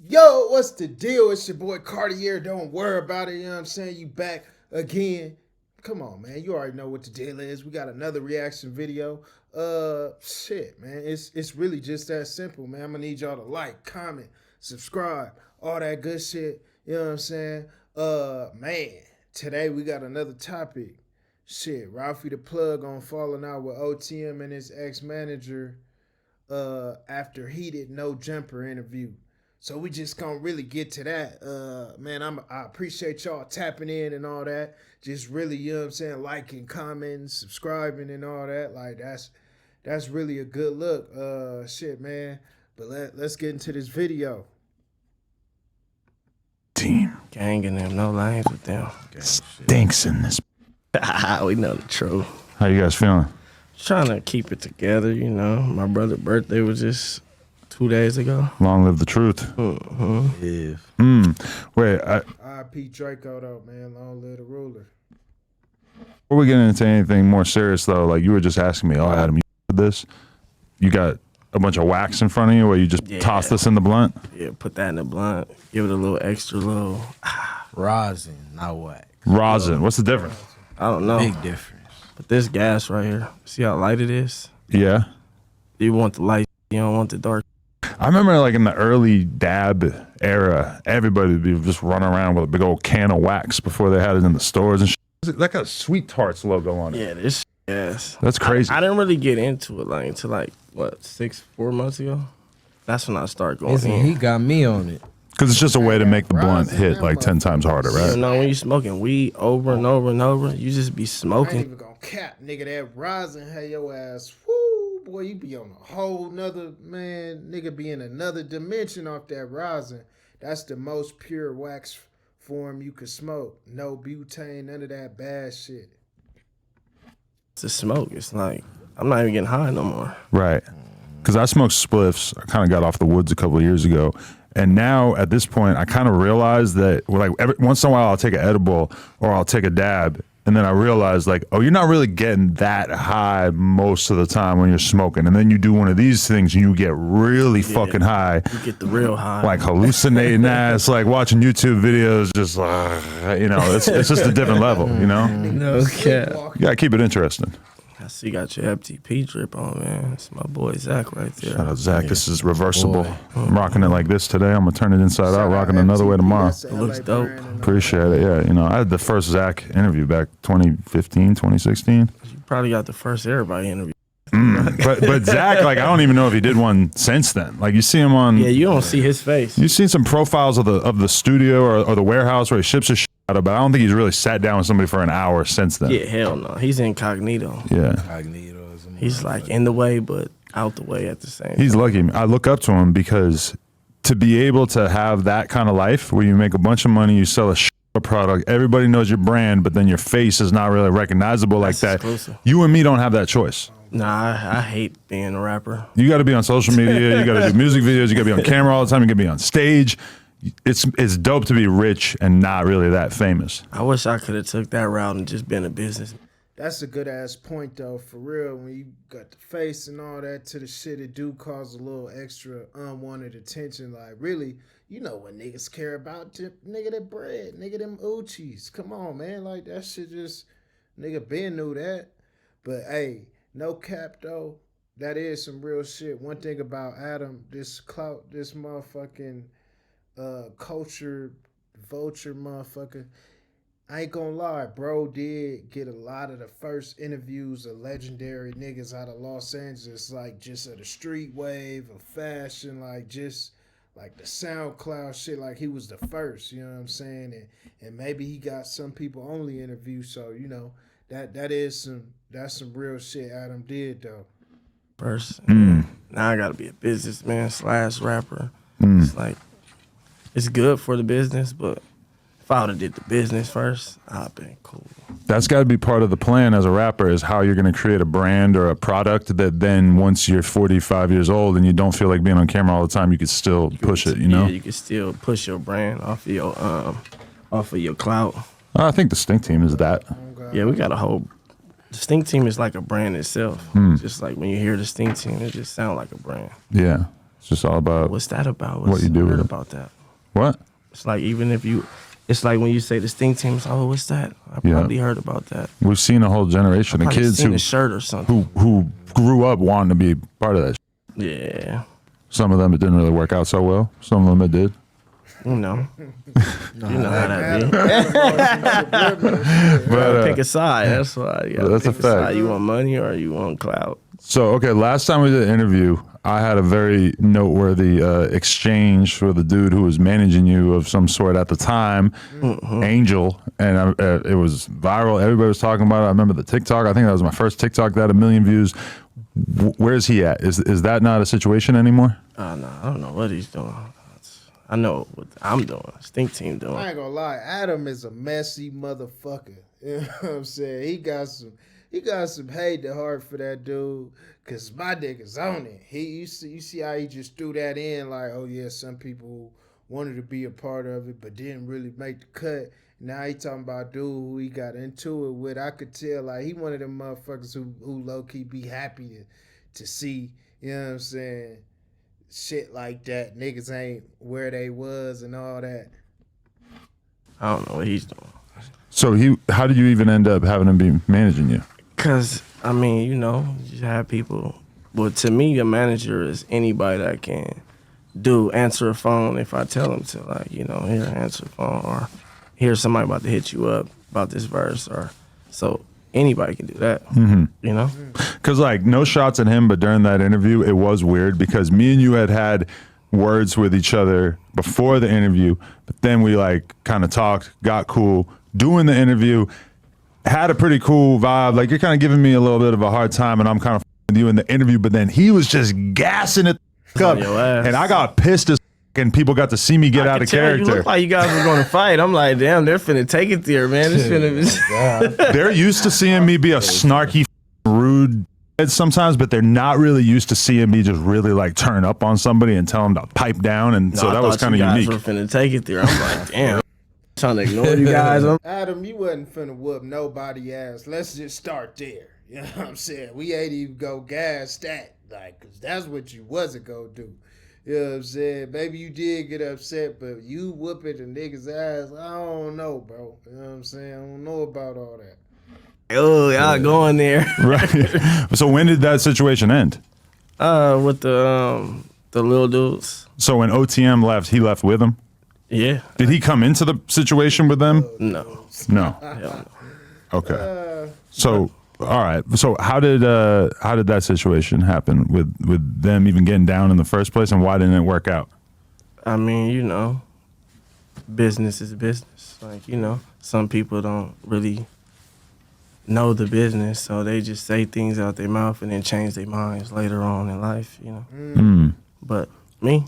Yo, what's the deal? It's your boy Cartier. Don't worry about it. You know what I'm saying? You back again. Come on, man. You already know what the deal is. We got another reaction video. Shit, man. It's really just that simple, man. I'm gonna need y'all to like, comment, subscribe, all that good shit. You know what I'm saying? Man. Today we got another topic. Shit, Ralfy the plug on falling out with OTM and his ex-manager after heated no jumper interview. So we just gonna really get to that. Man, I appreciate y'all tapping in and all that. Just really, you know what I'm saying, liking, commenting, subscribing and all that. Like that's really a good look. Shit, man. But let's get into this video. Team. Gang in them, no lanes with them. Stinks in this. We know the truth. How you guys feeling? Trying to keep it together, you know. My brother's birthday was just 2 days ago. Long live the truth. Mm-hmm. Wait, R.I.P. Draco though, man. Long live the ruler. before we get into anything more serious though, like you were just asking me, oh Adam, you this? You got a bunch of wax in front of you where you just toss this in the blunt? Yeah, put that in the blunt. Give it a little extra little. Rosin, not wax. Rosin. What's the difference? I don't know. Big difference. But this gas right here, see how light it is? Yeah. You want the light, you don't want the dark. I remember like in the early dab era, everybody would be just running around with a big old can of wax before they had it in the stores and shit. That got a Sweet Tarts logo on it. Yeah, this gas. That's crazy. I didn't really get into it like until like, what, 4 months ago? That's when I started going Listen, in. he got me on it. Because it's just a way to make the blunt hit like 10 times harder, right? You know, when you smoking weed over and over and over, you just be I ain't smoking. even gonna cap, nigga. That rosin had your ass. Whoo, boy, you be on a whole nother, man. Nigga be in another dimension off that rosin. That's the most pure wax form you could smoke. No butane, none of that bad shit. To smoke, it's like, I'm not even getting high no more. Right. Because I smoked spliffs. I kind of got off the woods a couple of years ago. And now at this point, I kind of realize that like once in a while I'll take an edible or I'll take a dab. And then I realize like, oh, you're not really getting that high most of the time when you're smoking. And then you do one of these things and you get really fucking high. You get the real high. Like hallucinating ass, like watching YouTube videos, just you know, it's just a different level, you know? No cap. You gotta keep it interesting. I see you got your FTP drip on, man. It's my boy Zach right there. Shout out Zach, this is reversible. I'm rocking it like this today. I'm gonna turn it inside out, rocking another way tomorrow. It looks dope. Appreciate it, yeah. You know, I had the first Zach interview back 2015, 2016. You probably got the first everybody interview. But Zach, like I don't even know if he did one since then. Like you see him on, Yeah, you don't see his face. you've seen some profiles of the studio or the warehouse where he ships his shit out of, but I don't think he's really sat down with somebody for an hour since then. Yeah, hell no. He's incognito. Yeah. Magnetos and He's like in the way, but out the way at the same time. He's lucky. I look up to him because to be able to have that kind of life where you make a bunch of money, you sell a product, everybody knows your brand, but then your face is not really recognizable like that. Exclusive. You and me don't have that choice. Nah, I hate being a rapper. You got to be on social media. You got to do music videos. You got to be on camera all the time. You got to be on stage. It's dope to be rich and not really that famous. I wish I could have took that route and just been a business. That's a good ass point though, for real. When you got the face and all that to the shit, it do cause a little extra unwanted attention. Like really, you know what niggas care about? Nigga, that bread, nigga, them Uchis. Come on, man. Like that shit just, nigga Ben knew that. But hey, no cap though. That is some real shit. One thing about Adam, this clout, this motherfucking culture vulture motherfucker. I ain't gonna lie, bro did get a lot of the first interviews of legendary niggas out of Los Angeles, like just of the street wave of fashion, like just like the SoundCloud shit, like he was the first, you know what I'm saying? And maybe he got some people only interviews, so you know, that's some real shit Adam did though. First, now I gotta be a businessman / rapper. It's like, it's good for the business, but if I would have did the business first, I'd been cool. That's got to be part of the plan as a rapper, is how you're going to create a brand or a product that then once you're 45 years old and you don't feel like being on camera all the time, you could still push it, you know? Yeah, you can still push your brand off of your clout. I think the Stink Team is that. Yeah, we got a whole. The Stink Team is like a brand itself. Just like when you hear the Stink Team, it just sounds like a brand. Yeah. It's just all about What's that about? what you do with heard it. about that? What? It's like even if you, it's like when you say the Sting Team. It's like, oh, what's that? I Yeah. probably heard about that. We've seen a whole generation of Probably kids seen who a shirt or something. who grew up wanting to be part of that. Yeah, Some of them it didn't really work out so well. Some of them it did. you know, you know how that Adam, be. But Pick a side. That's why. You gotta That's a pick fact. side. You want money or you want clout? so okay, last time we did an interview, I had a very noteworthy exchange with a dude who was managing you of some sort at the time, Angel, and it was viral. Everybody was talking about it. I remember the TikTok. I think that was my first TikTok that had 1 million views. Where's he at? Is that not a situation anymore? No, I don't know what he's doing. I know what I'm doing. Stink Team doing. I ain't gonna lie, Adam is a messy motherfucker. You know what I'm saying? He got some hate to heart for that dude. Cause my nigga's on it. You see how he just threw that in, like, oh yeah, some people wanted to be a part of it, but didn't really make the cut. Now he talking about dude who he got into it with. I could tell like he one of them motherfuckers who low key be happy to see, you know what I'm saying, shit like that. Niggas ain't where they was and all that. I don't know what he's doing. So how did you even end up having him be managing you? Cause I mean, you know, you have people. Well, to me, a manager is anybody that can answer a phone if I tell them to. Like, you know, here, answer the phone, or here's somebody about to hit you up about this verse, or so anybody can do that. You know, Because like no shots at him, but during that interview, it was weird because me and you had words with each other before the interview, but then we like kind of talked, got cool, doing the interview, had a pretty cool vibe. Like you're kind of giving me a little bit of a hard time, and I'm kind of with you in the interview, but then he was just gassing it up, your ass. and I got pissed as and people got to see me get out of You character. look like you guys were going to fight. I'm like, damn, they're finna take it there, man. This finna. They're used to seeing me be a snarky, rude sometimes, but they're not really used to seeing me just really like turn up on somebody and tell them to pipe down, and so that was kind of unique. Were finna take it there. I'm like, damn. Trying to ignore you guys. Adam, you wasn't finna whoop nobody ass. Let's just start there. You know what I'm saying? We ain't even go gas that, like, cause that's what you wasn't gonna do. You know what I'm saying? Maybe you did get upset, but you whooping the nigga's ass, I don't know, bro. You know what I'm saying? I don't know about all that. Oh, y'all going there? Right. So when did that situation end? With the little dudes. So when OTM left, he left with him. Yeah. Did he come into the situation with them? No. No. Hell Okay. So all right. So how did that situation happen with them even getting down in the first place, and why didn't it work out? I mean, you know, business is business. Like, you know, some people don't really know the business, so they just say things out their mouth and then change their minds later on in life, you know. But me,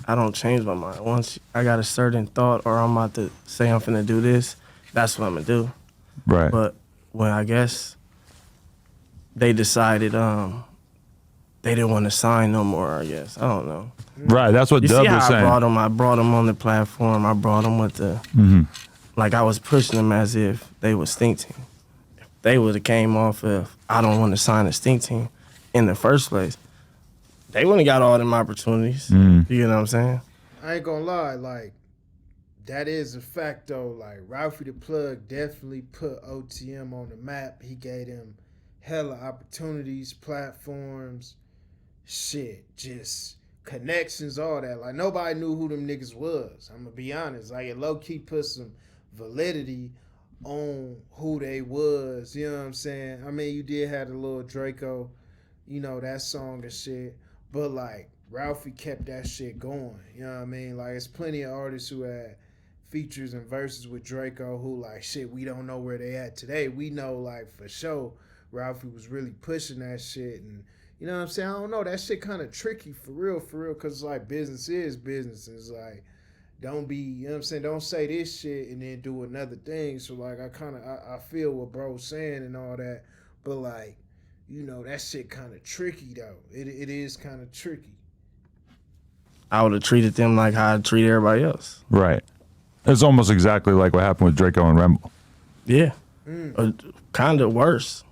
I don't change my mind. Once I got a certain thought or I'm about to say I'm finna do this, that's what I'm gonna do. Right. But when I guess they decided they didn't want to sign no more, I guess. I don't know. Right. That's what You Dub see how was I saying. brought them on the platform. I brought them with the, like I was pushing them as if they was Stink Team. If they would have came off of, I don't want to sign a Stink Team in the first place, they wouldn't have got all them opportunities. You know what I'm saying? I ain't gonna lie, like, that is a fact though. Like, Ralfy the Plug definitely put OTM on the map. He gave them hella opportunities, platforms, shit, just connections, all that. Like, nobody knew who them niggas was. I'm gonna be honest. Like, it low-key put some validity on who they was. You know what I'm saying? I mean, you did have the little Draco, you know, that song and shit. But, like, Ralfy kept that shit going. You know what I mean? Like, it's plenty of artists who had features and verses with Draco who, like, shit, we don't know where they at today. We know, like, for sure, Ralfy was really pushing that shit. And, you know what I'm saying? I don't know. That shit kind of tricky for real, because, like, business is business. It's like, don't be, you know what I'm saying? Don't say this shit and then do another thing. So, like, I feel what bro's saying and all that. But, like, you know, that shit kind of tricky, though. It is kind of tricky. I would have treated them like how I treat everybody else. Right. It's almost exactly like what happened with Draco and Remble. Yeah. Kind of worse.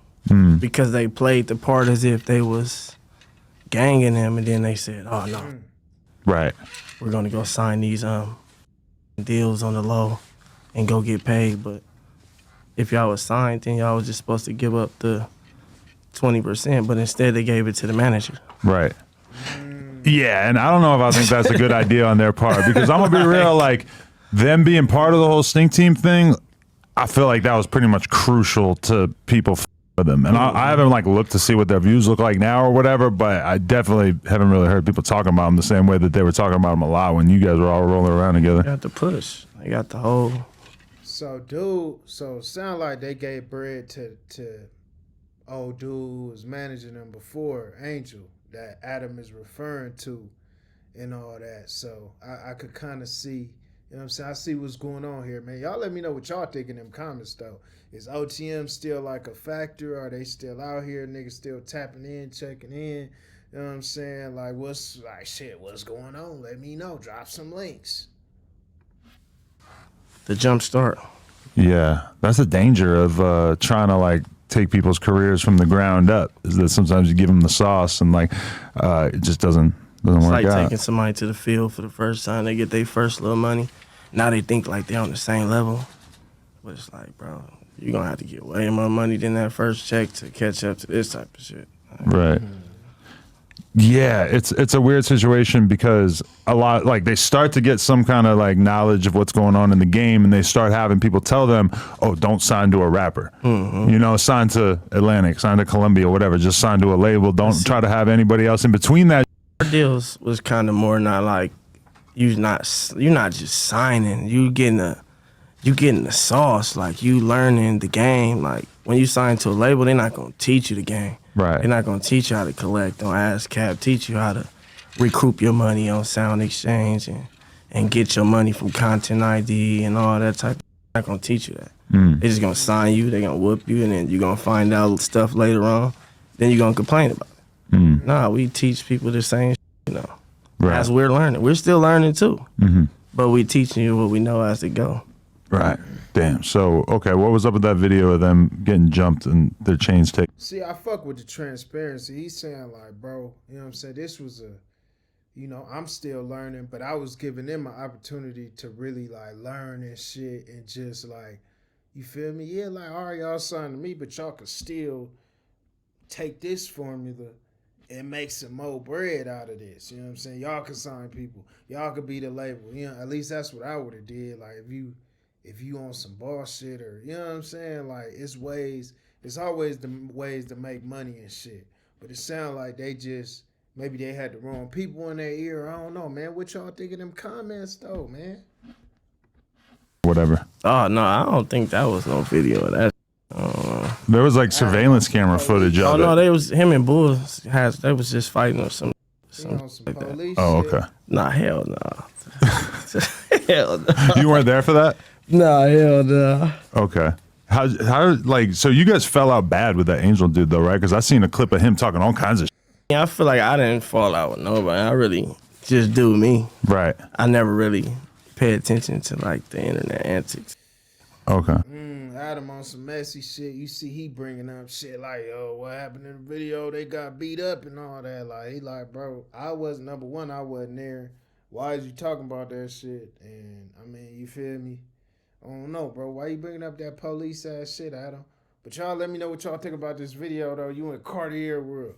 Because they played the part as if they was ganging him, and then they said, "Oh no, Right. we're gonna go sign these deals on the low and go get paid." But if y'all was signed, then y'all was just supposed to give up the 20%, but instead they gave it to the manager. Right. Yeah, and I don't know if I think that's a good idea on their part, because I'm gonna be real, like them being part of the whole stink team thing, I feel like that was pretty much crucial to people with them. And I haven't like looked to see what their views look like now or whatever, but I definitely haven't really heard people talking about them the same way that they were talking about them a lot when you guys were all rolling around They together. got the push. They got the whole. So dude, so sound like they gave bread to old dude who was managing them before, Angel, that Adam is referring to and all that. So I could kind of see, you know what I'm saying? I see what's going on here, man. Y'all let me know what y'all think in them comments, though. Is OTM still like a factor? Are they still out here? Niggas still tapping in, checking in? You know what I'm saying? Like, what's going on? Let me know. Drop some links. The jump start. Yeah, that's the danger of trying to like take people's careers from the ground up, is that sometimes you give them the sauce and like it just doesn't It's work like out. taking somebody to the field for the first time. They get their first little money. Now they think like they're on the same level. But it's like, bro, you're going to have to get way more money than that first check to catch up to this type of shit. Right. Yeah, it's a weird situation, because a lot, like, they start to get some kind of like knowledge of what's going on in the game, and they start having people tell them, "Oh, don't sign to a rapper. You know, sign to Atlantic, sign to Columbia, whatever. Just sign to a label. Don't try to have anybody else in between that." Our deals was kind of more not like you're not just signing. You getting the sauce. Like, you learning the game. Like, when you sign to a label, they're not gonna teach you the game. Right. They're not gonna teach you how to collect on ASCAP. Teach you how to recoup your money on Sound Exchange and get your money from Content ID and all that type. They're not gonna teach you that. They're just gonna sign you. They're gonna whoop you, and then you're gonna find out stuff later on. Then you're gonna complain about it. Nah, we teach people the same, you know, Right. as we're learning. We're still learning too, but we teaching you what we know as it go. Right. Damn. So, okay, what was up with that video of them getting jumped and their chains taken? See, I fuck with the transparency. He's saying like, bro, you know what I'm saying? This was I'm still learning, but I was giving them an opportunity to really like learn and shit, and just like, you feel me? Yeah, like, all right, y'all signed to me, but y'all could still take this formula and make some more bread out of this. You know what I'm saying? Y'all could sign people. Y'all could be the label. You know, at least that's what I would have did. Like, if you on some bullshit, or, you know what I'm saying? Like, it's always the ways to make money and shit. But it sounds like maybe they had the wrong people in their ear. I don't know, man. What y'all think of them comments, though, man? Whatever. Oh no, I don't think that was no video of that. There was like surveillance camera footage Oh of no, it. they was him and Bull they was just fighting or something. You know, some like that. police Oh, shit. okay. Nah, hell no. Hell no. You weren't there for that? Nah, hell no. Okay. How like, so you guys fell out bad with that Angel dude though, right? Because I seen a clip of him talking all kinds of shit. Yeah, I feel like I didn't fall out with nobody. I really just do me. Right. I never really pay attention to like the internet antics. Okay. Adam on some messy shit. You see he bringing up shit like, oh, what happened in the video? They got beat up and all that. Like, he like, bro, I wasn't, number one, I wasn't there. Why is you talking about that shit? And, I mean, you feel me? I don't know, bro. Why you bringing up that police ass shit, Adam? But y'all let me know what y'all think about this video, though. You in Cartier world.